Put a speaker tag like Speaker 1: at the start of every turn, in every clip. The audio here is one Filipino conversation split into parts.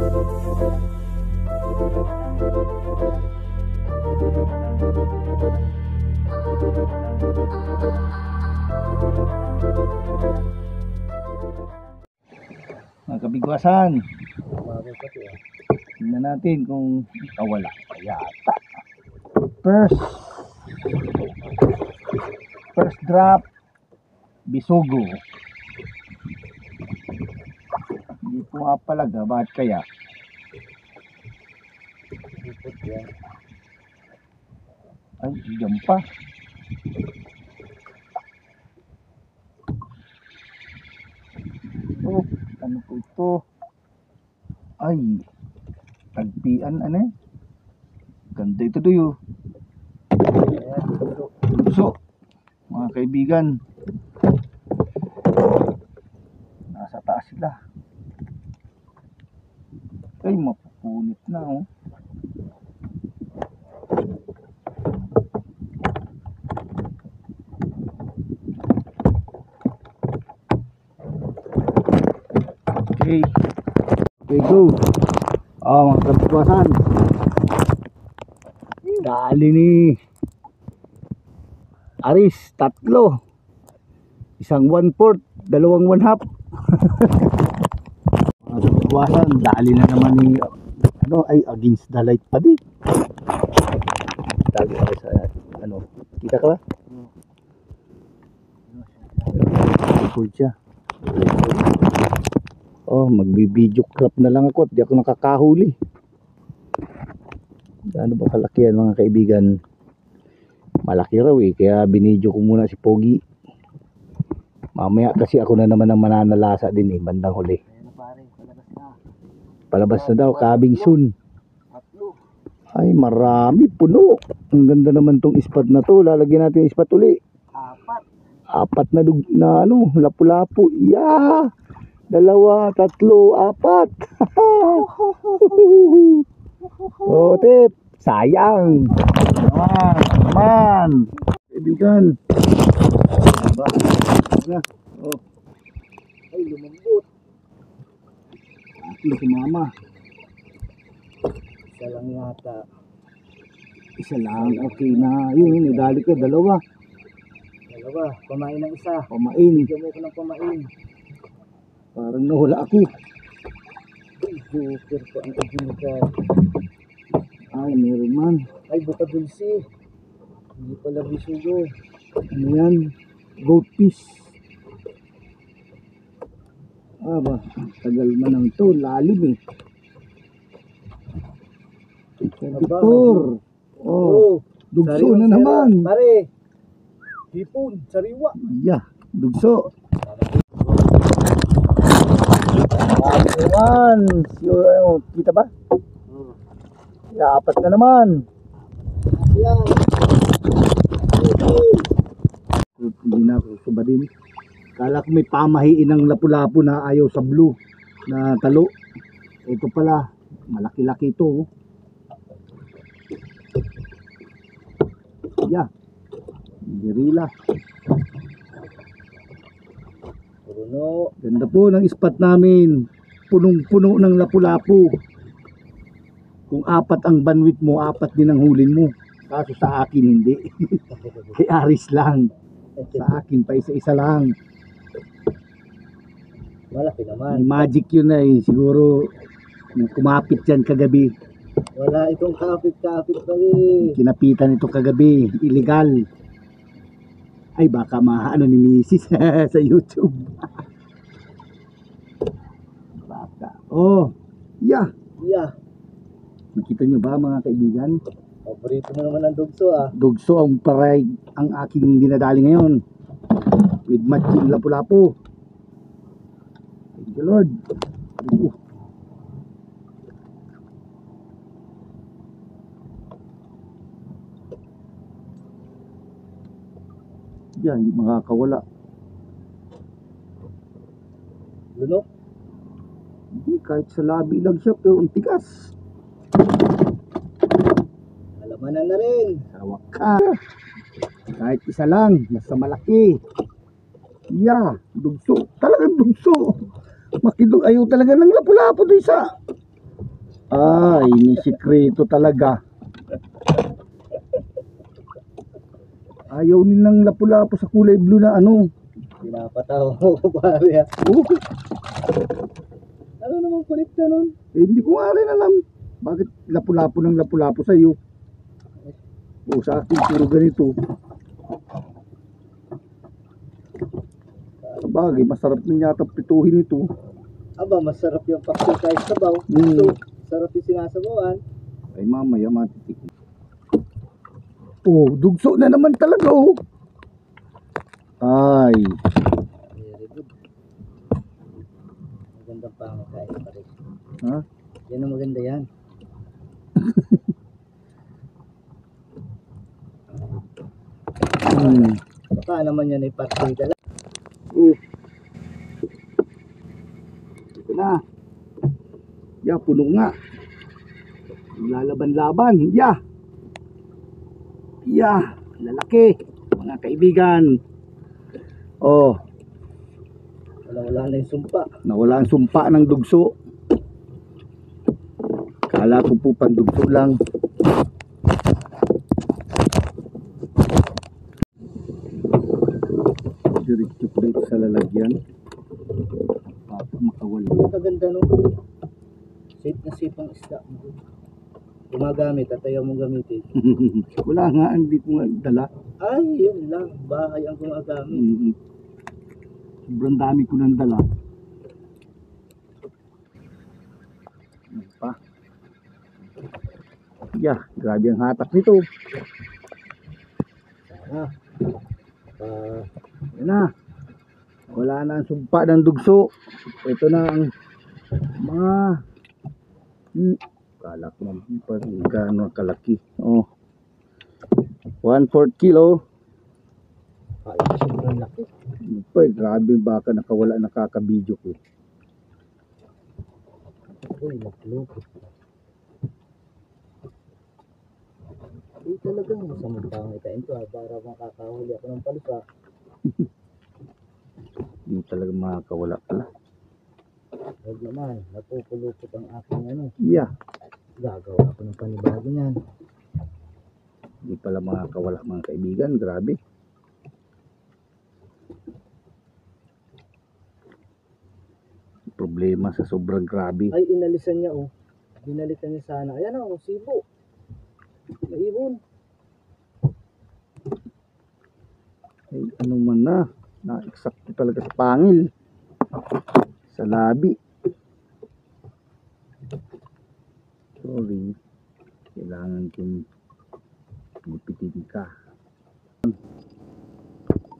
Speaker 1: Mga kabigwasan, tingnan natin kung wala pa yata. First drop, bisugo. Hindi pumapalaga, bakit kaya? Ay, diyan pa. Oh, ano po ito? Ay, tagpian ano eh? Ganda ito doyo. So, mga kaibigan, nasa taas sila. Ay, mapupunit na oh. Okay, go. Mga kabigwasan, dali ni Aris, 3. Isang 1/4, dalawang 1/2. Mga kabigwasan, dali na naman ni ay against the light pa din. Dali ako sa kita ka ba? Record siya. Magbi-video crop na lang ako at di ako nakakahuli. Ano ba kalakihan mga kaibigan? Malaki raw eh, kaya binidyo ko muna si Pogi. Mamaya kasi ako na naman ang mananalasa din eh, bandang huli. Palabas na daw, coming soon. Ay, marami, puno. Ang ganda naman tong ispat na to. Lalagyan natin ispat uli. 4 na lapu-lapu. Yeah! 2, 3, 4. Oh, tip. Sayang. Naman. Kaibigan. Oh. Ay, lumambot. Aking sumama. Isa lang yata. Isa lang. Okay na. Yun, idali ko. 2. Pamain ng isa. Pamain. Gamay ko ng pamain. Parang nawala ako. Joker pa ang kajinka. Ay, meron man. Ay, buka dulce. Hindi pala bisugo. Ano yan? Goat piece. Ba, tagal man ang to. Lalim eh. Victor. Dugso na naman.
Speaker 2: Pare. Hipon, sariwa.
Speaker 1: Yeah, dugso. Naman, kita ba? Ya, 4 na naman.
Speaker 2: Yan.
Speaker 1: Hindi na ako subadin. Kala ko may pamahiin ng lapu-lapu na ayaw sa blue na talo. Ito pala, malaki-laki ito. Yeah. Dirila.
Speaker 2: Puno.
Speaker 1: Ganda po ng spot namin. Punong-puno ng lapu-lapu. Kung 4 ang bandwidth mo, 4 din ang hulin mo. Kaso sa akin hindi. Kay Aris lang. Sa akin pa isa-isa lang.
Speaker 2: Malaki naman.
Speaker 1: May magic yun eh. Siguro kumapit yan kagabi.
Speaker 2: Wala itong kapit-kapit pali.
Speaker 1: Kinapitan ito kagabi. Illegal. Ay baka maano ni Mrs. sa YouTube. Baka. Yeah. Nakita nyo ba mga kaibigan?
Speaker 2: Paborito mo naman ang dugso
Speaker 1: Dugso ang paray ang aking dinadali ngayon. With matching lapu-lapu. Thank you Lord. Yan, hindi makakawala.
Speaker 2: Lunok?
Speaker 1: Hindi, kahit sa labi lang siya, pero ang tigas.
Speaker 2: Alamanan na rin.
Speaker 1: Sawak ka. Kahit isa lang, nasa malaki. Dugso. Talagang dugso. Makidug, ayaw talaga ng lapu-lapu doon sa Ay, may sikreto talaga. Ayaw nilang lapu-lapu sa kulay blue na ano.
Speaker 2: Pinapatawa ko pare.
Speaker 1: Oh,
Speaker 2: Ano naman kulit na nun?
Speaker 1: hindi ko nga rin alam. Bakit lapu-lapu ng lapu-lapu sa'yo? O sa akin, puro ganito. Bagay, masarap na yata pituhin ito.
Speaker 2: Aba, masarap yung paksiw kahit sabaw.
Speaker 1: Mm.
Speaker 2: So, sarap yung sinasabawan.
Speaker 1: Ay mamaya matitik. Oh, dugso na naman talaga oh. Ay,
Speaker 2: Very good. Magandang pangakain pare.
Speaker 1: ha?
Speaker 2: Yan ang maganda yan. Baka naman yan ay partida lang.
Speaker 1: Ito na. Ya, puno nga. Lalaban-laban. Ya. Ya, lalaki. Mga kaibigan. Oh,
Speaker 2: Wala na yung sumpa.
Speaker 1: nawala ang sumpa ng dugso. Kala ko po pandugso lang. Diretso ko dito sa lalagyan. Para makawala.
Speaker 2: Ang kaganda nung safe na safe ang isda mo. Gumagamit at ayaw mong gamitin.
Speaker 1: Wala nga, hindi ko nga dala.
Speaker 2: Ay, yun lang. Bahay ang gumagamit.
Speaker 1: Sobrang dami ko nang dala. Ano pa? Yeah, grabe ang hatak nito.
Speaker 2: Sana.
Speaker 1: Yan na. Wala na ang sumpa ng dugso. Ito na ang mga kala ko naman pa gaano kalaki. Oh. 1/4 kilo.
Speaker 2: Kala ko sobrang laki.
Speaker 1: Ay, grabe baka nakawala nakakabidyo ko.
Speaker 2: Uy, naglupit. Uy, talagang masamang pangitain to. Para makakahuli ako ng palisa.
Speaker 1: Hindi talaga makakawala pala.
Speaker 2: Huwag naman. Napupulupot ang aking ano.
Speaker 1: Yeah.
Speaker 2: Gagawa ako ng panibago niyan.
Speaker 1: Hindi pala makakawala mga kaibigan. Grabe. Problema sa sobrang grabe.
Speaker 2: Ay, inalisan niya oh. Binalikan niya sana. Ayan oh, sibo. Naibon.
Speaker 1: Ay, ano man na. Na-eksakto talaga sa pangil. Sa labi. Sorry. Kailangan kong gupitin ka.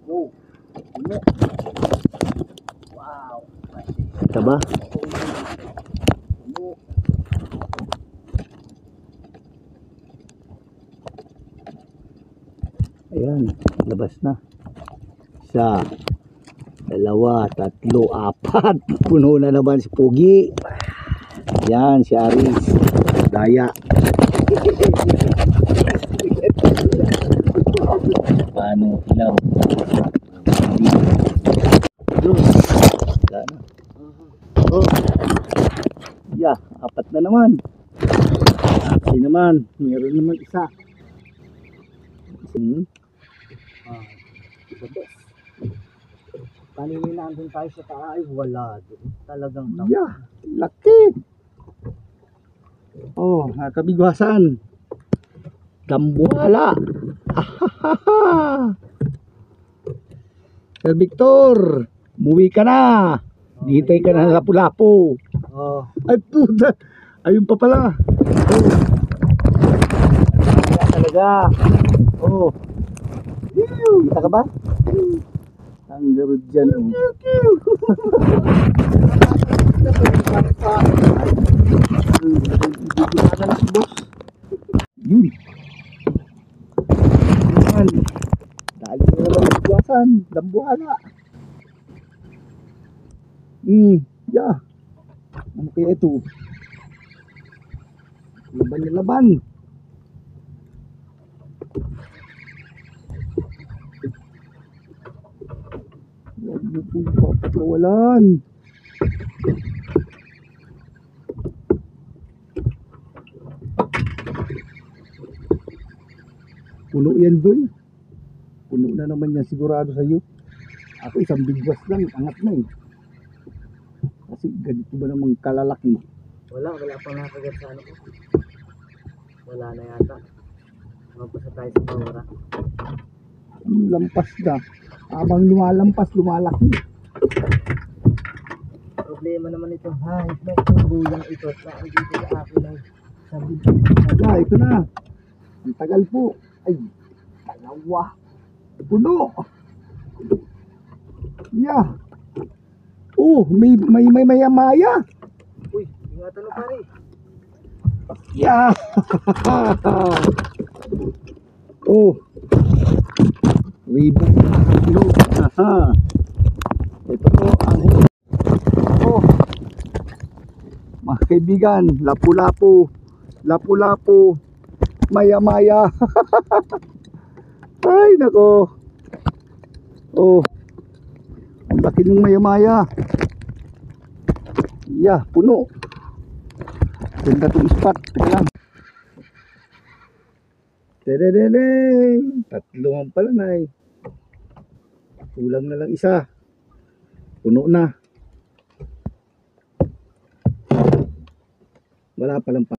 Speaker 2: Oh. Ano? Wow.
Speaker 1: Taba?
Speaker 2: Ano?
Speaker 1: Ayan. Labas na. Isa. Dalawa. Tatlo. Apat. Puno na naman si Pogi. Yan. Si Aris. Daya. Paano ilaw? Wala na. Oh. Yeah, apat na naman. Kasi naman, meron naman isa.
Speaker 2: Ah, the best. Kanina nandun tayo sa taas. Ay, wala. Talagang
Speaker 1: Yeah, laki. Oh, nakabigwasan. Dambuhala. Sir Victor, umuwi ka na. Dihintay ka na ng lapu-lapu.
Speaker 2: Oh,
Speaker 1: Ay puta, ayun pa pala. Oh. Kaya talaga. Oh. Kita ka ba? Ang garod dyan. Yun. Ayan. Dali na naman ang buwasan. Dambuhala. Yeah. Ano kaya ito? Laban na laban. Huwag mo pong papakawalan. Puno yan doy. Puno na naman yan sigurado sa'yo. Ako isang bigwas lang, angat na eh. Kasi ganito ba namang kalalaki?
Speaker 2: Wala pang nakagat sa ano ko. Wala na yata. Magpasa tayo sa bawara.
Speaker 1: Lampas na. Habang lumalampas, lumalaki.
Speaker 2: Problema naman ito. Hayop na itong bulang ito at naandito sa akin ay sabi.
Speaker 1: Aba, ito na. Ang tagal po. Ay, dalawa. Puno. Yeah. Oh, may maya-maya.
Speaker 2: Uy, ingatan mo pare.
Speaker 1: Yeah. Oh. Ribbon. Aha. Ito po ang oh. Mga kaibigan, lapu-lapu. Lapu-lapu. Maya-maya. Ay, nako. Oh. Ang laki ng maya-maya. Yeah, puno. Ganda itong spot. Teka lang. Tadadadang. Tatlo ang pala na eh. Kulang na lang isa. Puno na. Wala palang pa.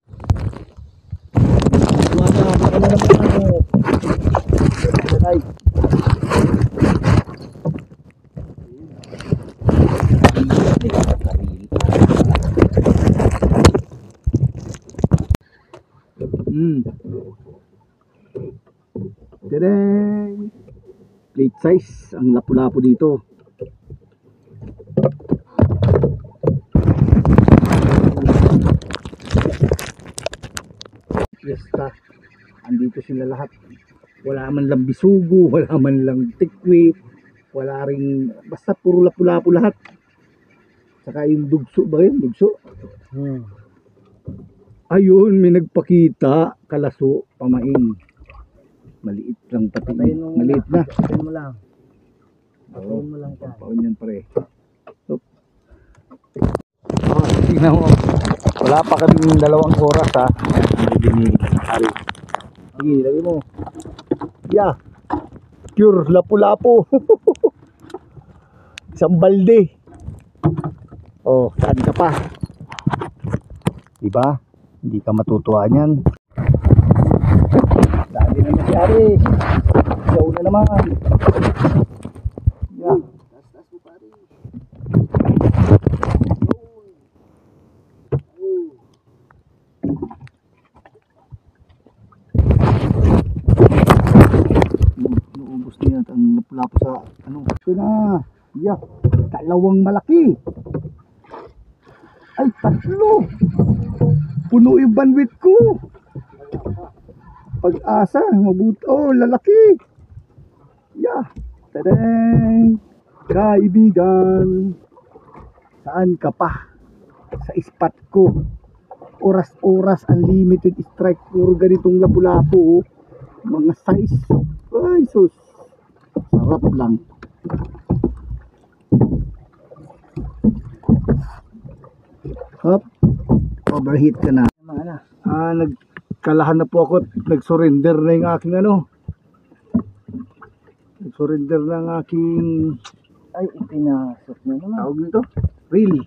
Speaker 1: Baka na naman ano. Ay. Tadang! Plate size ang lapu-lapu dito. Fiesta. Andito sila lahat. Wala man lang bisugo, wala man lang tikwi, wala ring basta puro lapu-lapu lahat. Saka yung dugso ba yun? Dugso? Ayun, may nagpakita. Kalaso, pamain. Maliit lang pati. Maliit na.
Speaker 2: Patayin mo lang. Patayin mo lang dyan.
Speaker 1: Papaon yan pare. So, tingnan mo. Wala pa kaming 2 oras ha. Hindi ni Ari. Sige, lagi mo. Yeah. Pure lapu-lapu. Isang balde. Oh, saan ka pa? Diba? Hindi ka matutuwa niyan. Dali naman si Ari. Ikaw na naman. Yeah.
Speaker 2: Tas mo pare.
Speaker 1: Nuubos niya ang lapu-lapu sa ano. Ito na. Yeah. 2 malaki. Ay, 3. Puno yung bandwidth ko. Pag-asa, mabuti. Oh, lalaki. Yeah. Tadang. Kaibigan. Saan ka pa? Sa spot ko. Oras-oras, unlimited strike. Puro ganitong lapu-lapu. Oh. Mga size. Ay, sus. Sarap lang. Hop. Overheat ka na. Nagkalahan na po ako at nag-surrender na yung aking ano. Nag-surrender na ang aking
Speaker 2: Ay, ipinasok na naman.
Speaker 1: tawag nito. Reel.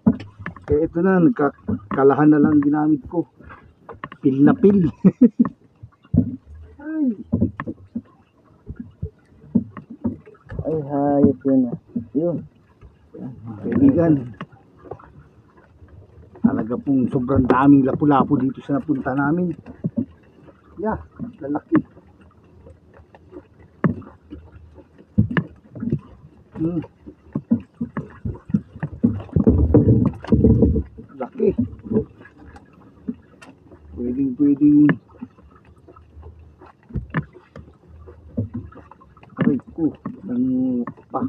Speaker 1: Kaya ito na, nagkakalahan na lang ginamit ko. Pil na pil. Ay.
Speaker 2: Ay, hayop yun ah. Yun.
Speaker 1: Kaibigan. Talaga pong sobrang daming lapu-lapu dito sa napunta namin. Yeah, lalaki. Laki. Pwedeng aray ko ng pa.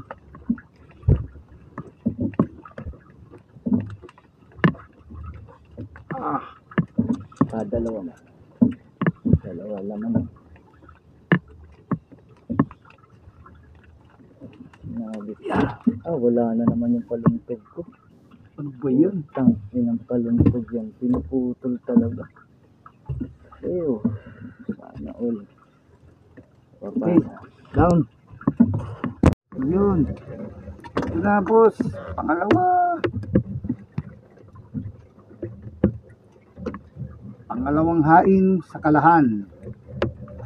Speaker 2: Dalawa na. Dalawa laman.
Speaker 1: Yeah.
Speaker 2: Wala na naman yung paluntog ko.
Speaker 1: Ano ba yun?
Speaker 2: Tangin ang paluntog yan. Pinuputol talaga. Eyo. Sana all.
Speaker 1: Okay, down. Yun. Ito na, boss. Pangalawa. Pangalawang hain sa kalahan.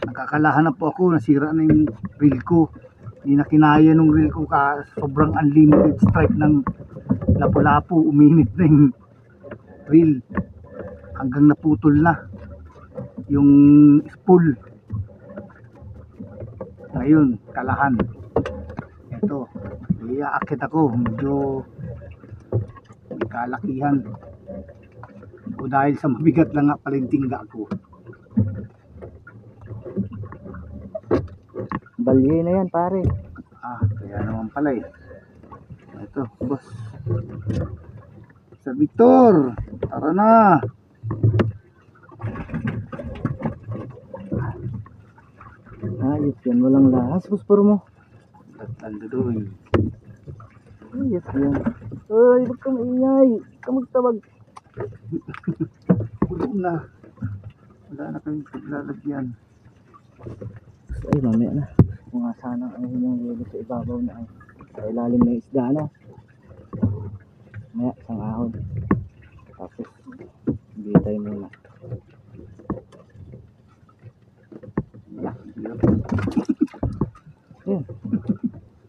Speaker 1: Nakakalahan na po ako. Nasira na yung reel ko. Hindi na kinaya nung reel ko. Sobrang unlimited strike ng lapu-lapu. Uminit na yung reel. Hanggang naputol na yung spool. Ngayon, kalahan. Ito, iaakit ako. Medyo may kalakihan. O dahil sa mabigat lang nga pala yung tingga ko.
Speaker 2: Balye na yan, pare.
Speaker 1: Kaya naman pala eh. Ito, boss. Sir Victor, tara na.
Speaker 2: Ayos yan, walang lahas. Pusporo mo.
Speaker 1: Tanda doon.
Speaker 2: Ayos yan. Uy, huwag kang maingay. Huwag kang magtawag.
Speaker 1: Pulo na. Wala na kayong paglalagyan.
Speaker 2: Ay, mamaya na. Kung nga sana ang yung lilo sa ibabaw na ay sa ilalim ng isda na. Maya, isang ahon. Tapos, hindi tayo muna. Yun.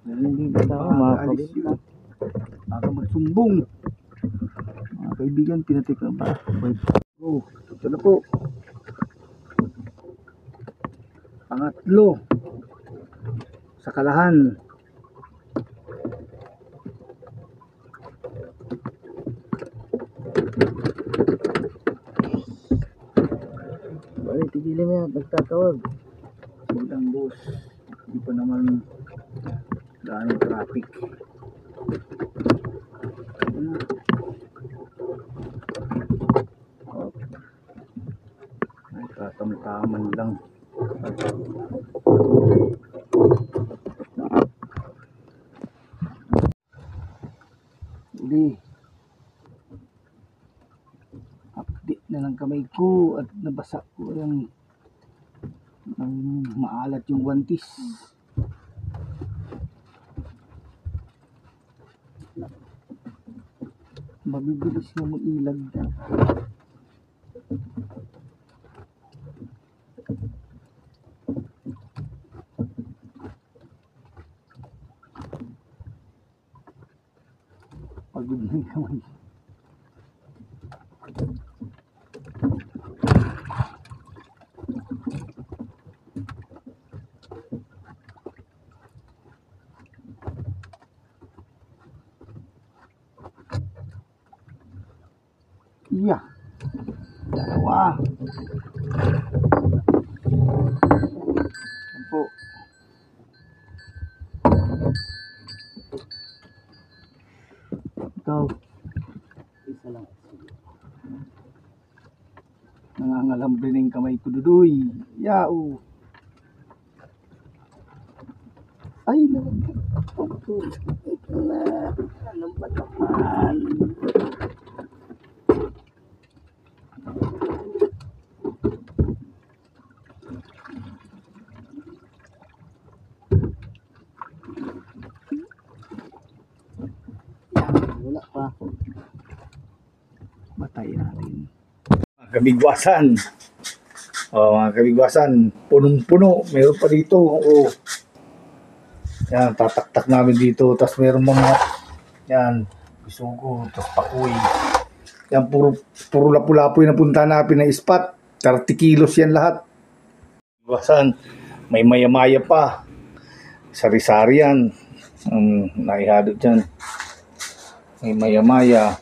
Speaker 2: Hindi ba tayo
Speaker 1: Alis yun. Baka magsumbong. Mga kaibigan, pinatik na ba? Ito na po. Pangatlo. Sa kalahan.
Speaker 2: Balik, tigilin mo yan. Nagtatawag.
Speaker 1: Bilang boss. Hindi pa naman gaano traffic. Ano? Ay, katamtaman lang. Uli. Update na ng kamay ko at nabasa ko yung maalat yung wantis. Mabibilis na mag-ilag na. Pagod na yung kamay. Iya. Dalawa. Sampo. Ikaw.
Speaker 2: Isa lang.
Speaker 1: Nangangalambre na yung kamay ko, Dudoy. Yao. Ay, naman. Ano ba naman?
Speaker 2: Wala pa.
Speaker 1: Batayin natin. Mga kabigwasan. Mga kabigwasan. Punong-puno. Meron pa dito. Yan, tataktak namin dito. Tapos meron mga yan, bisugo, tapos pakuy. Yan, puro lapu-lapu yung napunta namin na spot. 30 kilos yan lahat. Kabigwasan. May maya-maya pa. Sari-sari yan. Naihado dyan. May maya-maya.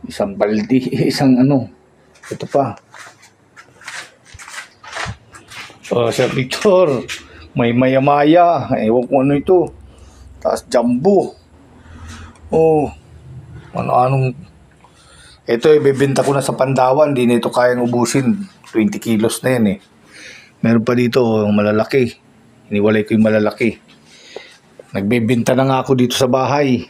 Speaker 1: Isang baldi, isang ano. Ito pa. Sir Victor, may maya-maya. Ewan ko ano ito. Tapos jumbo. Ano-anong. Ito ibebenta ko na sa Pandawan. Hindi na ito kayang ubusin. 20 kilos na yan eh. Meron pa dito, malalaki. Iniwalay ko yung malalaki. Nagbebenta na nga ako dito sa bahay.